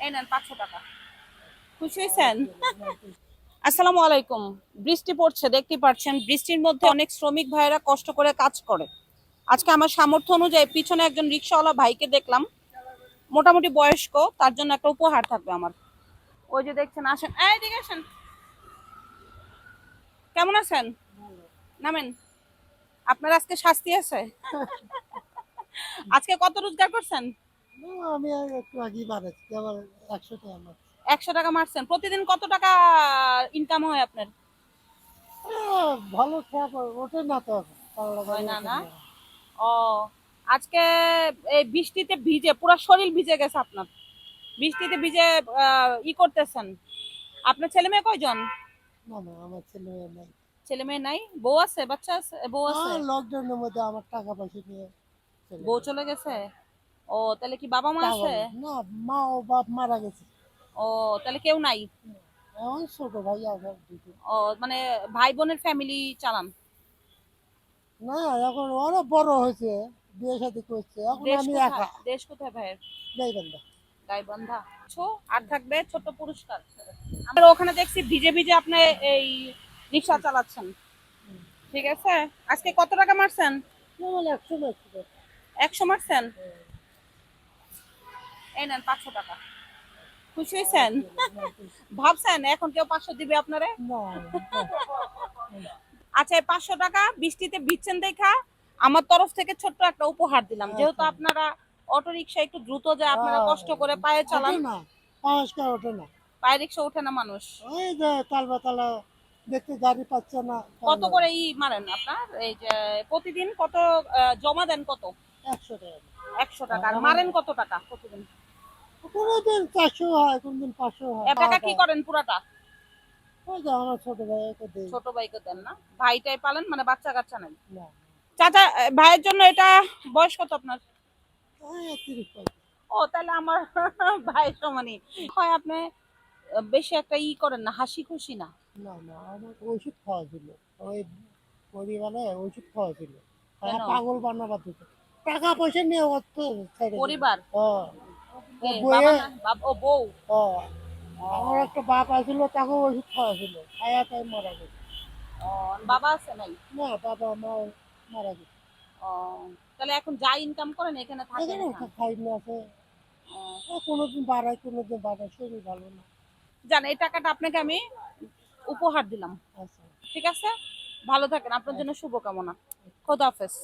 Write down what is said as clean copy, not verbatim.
এই নেন 500 টাকা। খুশি হয়েছেন? আসসালামু আলাইকুম। বৃষ্টি পড়ছে, দেখতে পাচ্ছেন। বৃষ্টির মধ্যে অনেক শ্রমিক ভাইয়েরা কষ্ট করে কাজ করে। আজকে আমার সামর্থ্য অনুযায়ী পিছনে একজন রিক্সাওয়ালা ভাইকে দেখলাম, মোটামুটি বয়স্ক, তার জন্য একটা উপহার থাকবে আমার। ওই যে দেখছেন, আসেন, এইদিকে আসেন। কেমন আছেন? নামেন। আপনার আজকে শাস্তি আছে। আজকে কত রোজগার করছেন? আমি একটু আগেই বাড়াচ্ছি আবার 100 টাকা আমার। 100 টাকা মারছেন। প্রতিদিন কত টাকা ইনকাম হয় আপনার? ভালো খেয়া ওঠে না তো এখন, পাওড়া হয় গাড়ি না ওঠে না? না। ও, আজকে এই বৃষ্টিতে ভিজে পুরো শরীর ভিজে গেছে আপনার। বৃষ্টিতে ভিজে ই করতেছেন। আপনার ছেলে মেয়ে কয়জন? না না, আমার ছেলে মেয়ে নাই। ছেলে মেয়ে নাই? বউ আছে? বাচ্চা আছে? বউ আছে? লকডাউনের মধ্যে আমার টাকা পয়সা নিয়ে চলে বউ গেছে। চলে গেছে? ও, তাহলে কি বাবা মা আছে? পাগল না, মা ও বাপ মারা গেছে। ও, তাহলে কেউ নাই? এখন ছোট ভাই আছে দুটো। ও, মানে ভাই বোনের ফ্যামিলি চালান? না, এখন ওরা বড় হয়েছে, বিয়ে শাদী করছে, এখন দেশ আমি কোথায়? একা। দেশ কোথায় ভাইয়ের? গাইবান্ধা। গাইবান্ধা। আর থাকবে ছোট্ট পুরস্কার। আমরা ওখানে দেখছি ভিজে ভিজে আপনি এই রিক্সা চালাচ্ছেন। ঠিক আছে। আজকে কত টাকা মারছেন? মানে 100 100 মারছেন? এই নেন 500 টাকা। খুশি হয়েছেন? ভাবছেন এখন কেউ 500 দিবে আপনারে? না। আচ্ছা, এই 500 টাকা বৃষ্টিতে ভিজছেন দেখা আমার তরফ থেকে ছোট্ট একটা উপহার দিলাম। যেহেতু আচ্ছা। আপনারা অটো রিক্সা একটু দ্রুত যায়, আপনারা আহ, কষ্ট করে পায়ে ওঠে চালান। না, পাঁচটা ওঠে না। পায়ে রিক্সা ওঠে না মানুষ। ওই যে তালবাতালা দেখতে গাড়ি পাচ্ছে না, তাই কত না। করে ই মারেন আপনার এই যে প্রতিদিন কত জমা দেন কত? 100 টাকা। 100 টাকা। আর এখন মারেন কত টাকা প্রতিদিন? কোনোদিন 400 হয়, কোনোদিন 500 হয়। এ টাকা কি করেন পুরাটা? ওই যে আমার ছোট ভাই ওকে দেই। ছোট ভাইকে দেন না? ভাইটাই পালেন, মানে বাচ্চা কাচ্চা নাই? না, চাচা, ভাইয়ের জন্য এটা। বয়স কত আপনার? ওই 30 ও, তাহলে আমার ভাইয়ের সমানই হয়। আপনি বেশি একটা ই করেন না, হাসি খুশি না। না না, আমার ওষুধ খাওয়া ছিল, ওই পরিবারে ওষুধ খাওয়া ছিল। কেন? পাগল বানাবার দিত, টাকা পয়সা নিয়ে অত ছেড়ে দিল। পরিবার? ও ও কে, বাবা বইয়ে। না ও বউ? ও ও, আমার একটা বাপ আছিল, তাকে ওষুধ খাওয়া ছিল, খায়া তাই মারা গেছে। ও, বাবা আছে নাই? না, বাবা মা মারা গেছে। ও, তাহলে এখন যা ইনকাম করেন এখানে থাকেন, এখানে খান? খাই না আছে। ও, কোনোদিন বাড়ায়, কোনোদিন বাড়ায়, শরীর ভালো না। জান, এই টাকাটা আপনাকে আমি উপহার দিলাম। আচ্ছা। ঠিক আছে, ভালো থাকেন, আপনার জন্য আচ্ছা। শুভকামনা। খোদা হাফেজ।